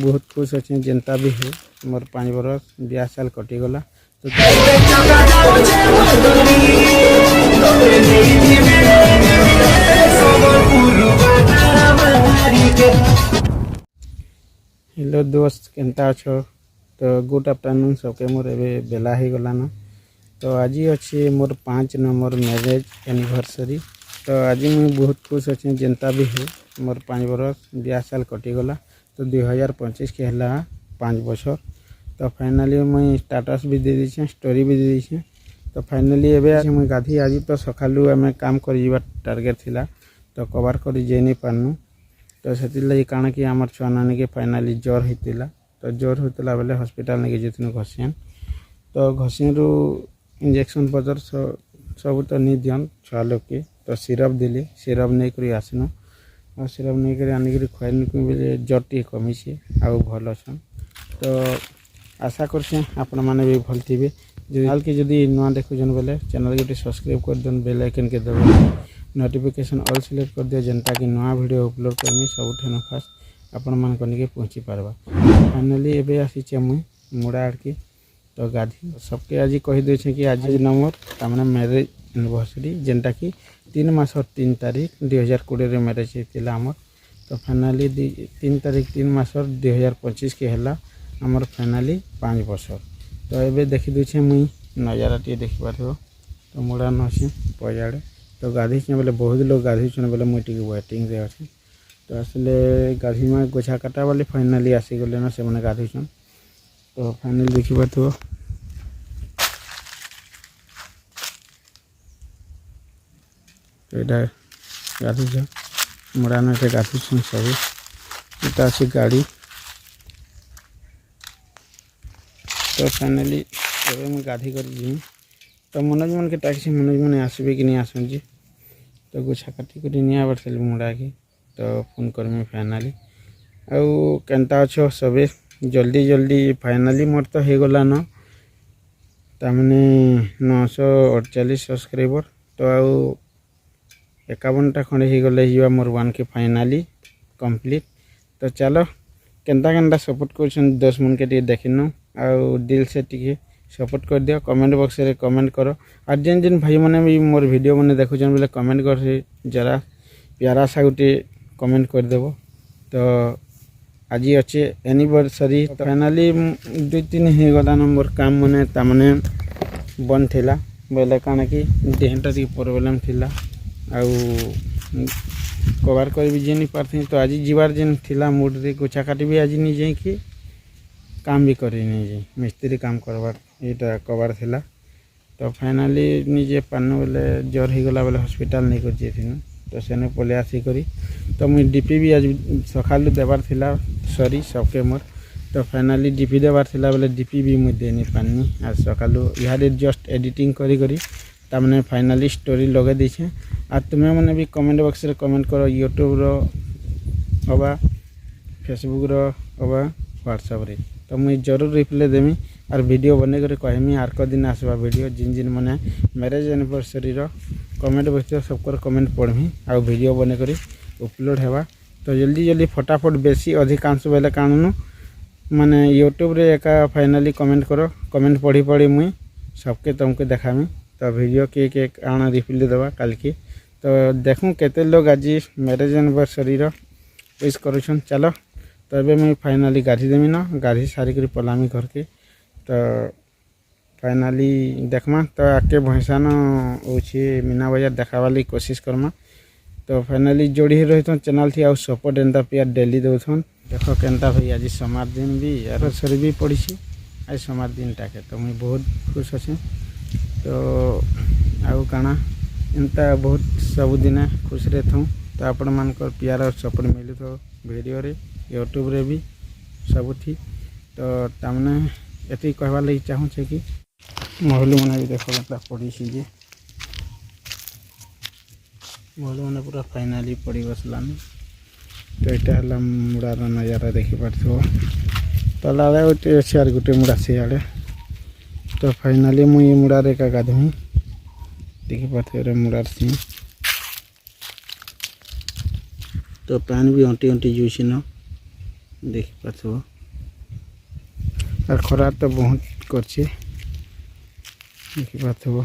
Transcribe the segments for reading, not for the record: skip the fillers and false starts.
बहुत खुश अच्छे जेनता भी हो मोर 5 बरस 2 साल कटिगला तो हेलो दोस्त केनता अच्छो तो गुड आफ्टरनून सबके मोर एबे बेला ही गलान तो आज अच्छे मोर 5 नंबर मैरेज एनिवर्सरी तो आज मुझे बहुत खुश अच्छे जेनता भी हो मोर 5 बरस 2 साल कटिगला तो 2025 के है 5 बछर तो फाइनाली मुझे स्टाटस भी दे दीछे स्टोरी भी दे दीछे तो फाइनाली एबे मुझे गाधी आज तो सकालू आम काम कर टार्गेट थिला तो कवर कर जाई नहीं पारनु तो से काଣା कि आमर छुआ नानी के फाइनाली ज्वर होता तो ज्वर होता बेले हॉस्पिटल नहीं जाइनु घसीन तो घसीन रु इंजेक्शन पतर सब तो नहीं दियन छुआ लोग के तो सिरप दिली सिरप नहीं कर आसनु और सिरप नहीं कर आनिक खुआन बोले ज्वर टी कमी आउ भल अच्छन तो आशा करछे आपण माने भी भल थे हाल के जदि नुआ देखुन बोले चैनल के सब्सक्राइब कर दिन बेल आइकन के दबे नोटिफिकेशन ऑल सिलेक्ट कर दिया जनता की नुआ वीडियो अपलोड करमी सब फास्ट आपण मान के पहुँची पार्बा फाइनाली एबे आसी मुई मुड़ा आड़की तो गाधी सबके आज कहीदे कि आज नंबर तमाने मैरेज एनिवर्सरी जेनटा कि 3 मास 3 तारीख 2020 मैरेज होता आमर तो फाइनाली 3 तारीख 3 मास 2025 के है आमर फाइनाली 5 बछर तो ये देखी दूचे मुई नजारा टे देखी पार तो मुड़ा नसी पजाड़े तो गाधी बोले बहुत लोग गाधी बोले मुझे टी वेटिंग रे अच्छे तो आसले गाधी में गोछा काटा वाले फाइनाली आसीगले ना से मैंने गाधी तो फाइनाली देखी पार तो यहाँ गाधी मुड़ा ना गाधी सब इटा अच्छे गाड़ी तो फाइनाली मैं गाधी कर तो मनोज मन के टाक्सी मनोज मैंने आसबे कि नहीं आसन जी तो गोछा काटी कर नहीं आबार से मुड़ा के तो फोन करमी फाइनाली आउ केनता अच्छो सबे जल्दी जल्दी फाइनाली मोर तो हो गला न तमने 948 सब्सक्राइबर तो आउ 51टा खंडे हो गले मोर 1 के फाइनाली कंप्लीट तो चलो केनता केनता सपोर्ट कर 10 मन के देखिन आउ दिल से टी सपोर्ट कर दियो कमेंट बॉक्स रे कमेंट करो और जेन जेन भाई मैंने भी मोर वीडियो मैंने देखुन बोले कमेंट कर जरा प्यारा सा गोटे कमेंट कर देबो तो आज अच्छे एनिवर्सरी तो फाइनाली 2-3 हो गला मोर काम मैंने तमने बंद थिला बोले काना कि देहटा टी प्रॉब्लम थिला आउ कवर कर भी नहीं पारथी तो आज जीवार जेन थिला मूड रे गोछा काटी भी आज नहीं जाई कि काम भी करी नहीं जाई मिस्त्री काम करवार यहाँ कवर थिला तो फाइनाली निजे पान बोले ज्वर हो गला बोले हॉस्पिटल नहीं कर जाइनु तो सेने पले आसी करी तो मुझे डीपी भी आज सकालू देवार थिला सॉरी सबके मोर तो फाइनाली डीपी देवार थिला बोले डीपी भी मुझे देनी पानी आज सकालू इहादे जस्ट एडिटिंग करी करी तमने फाइनाली स्टोरी लगे दीछे और तुम्हें मैंने भी कमेंट बॉक्स रे कमेंट करो यूट्यूब रो अबा फेसबुक रो अबा व्हाट्सएप रे तो मुझे जरूर रिप्लाई देमी और वीडियो बने कर कहमी आर को दिन आसवा वीडियो जिन जिन मैंने मैरेज एनिवर्सरी रो कमेंट बॉक्स सबकर कमेंट पढ़मी और वीडियो बने कर अपलोड हेबा तो जल्दी जल्दी फटाफट बेसी अधिकांश बेले कानून माने यूट्यूब रे एका फाइनाली कमेंट करो कमेंट पढ़ी पढ़ी मुई सबके तुमको देखामी तो वीडियो के आना रिप्लाई देवा कल की तो देखूँ केते लोग आज मैरेज एनिवर्सरी रो विश करुछन चलो तो ये मुझे फाइनाली गाधी देमी ना गाधी सारिक पलामी घर के तो फाइनाली देखमा तो आके भैंसान होची मीना बजार देखावाली कोशिश करमा तो फाइनाली जोड़ी रही चैनल थी आउ सपोर्ट एंता प्यार डेली दौन देख केनता भाई आज समार दिन भी एनिवर्सरी भी पड़ी आज समार दिन टाके तो मुझे बहुत खुश अच्छे तो आउ काना एंता बहुत सबुदिन खुश रही तो आपण मान प्यार और सपोर्ट मिलू तो वीडियो रे यूट्यूब रे भी सबुठी तो तमने ये कहवार लगी चाहूँचे कि महलू मैंने भी देख पड़ी जे महलू मैंने पूरा फाइनाली पड़ी बसलान तो यहाँ है मुड़ार नजारा देखी पार्थ तला गोटे अच्छे आर गोटे मुड़ा सियाड़े तो फाइनाली मुझे मुड़ार एका गाधमी देखी पार्थ मुड़ार सी तो पैन भी अंटी अंटी जुसी न ଦେଖିପାରୁଥିବ আর ଖରା ତ ବହୁତ করছে ଦେଖିପାରୁଥିବ।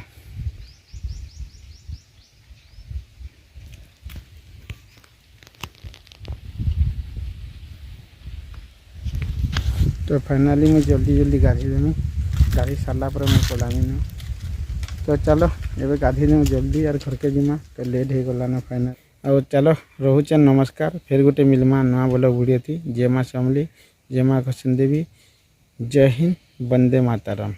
तो फाइनाली मैं जल्दी जल्दी गाधी देमी, गाधी सारा पर मैं पलामी न। तो चलो एवं गाधी देमी जल्दी और घर के जिमा तो लेट हो गलान फाइनाल। और चलो रोचे नमस्कार, फिर गोटे मिलमा नुआ बोल वीडियो थी। जय माँ समली, जय माँ घसंदेवी, जय हिंद, वंदे मातरम।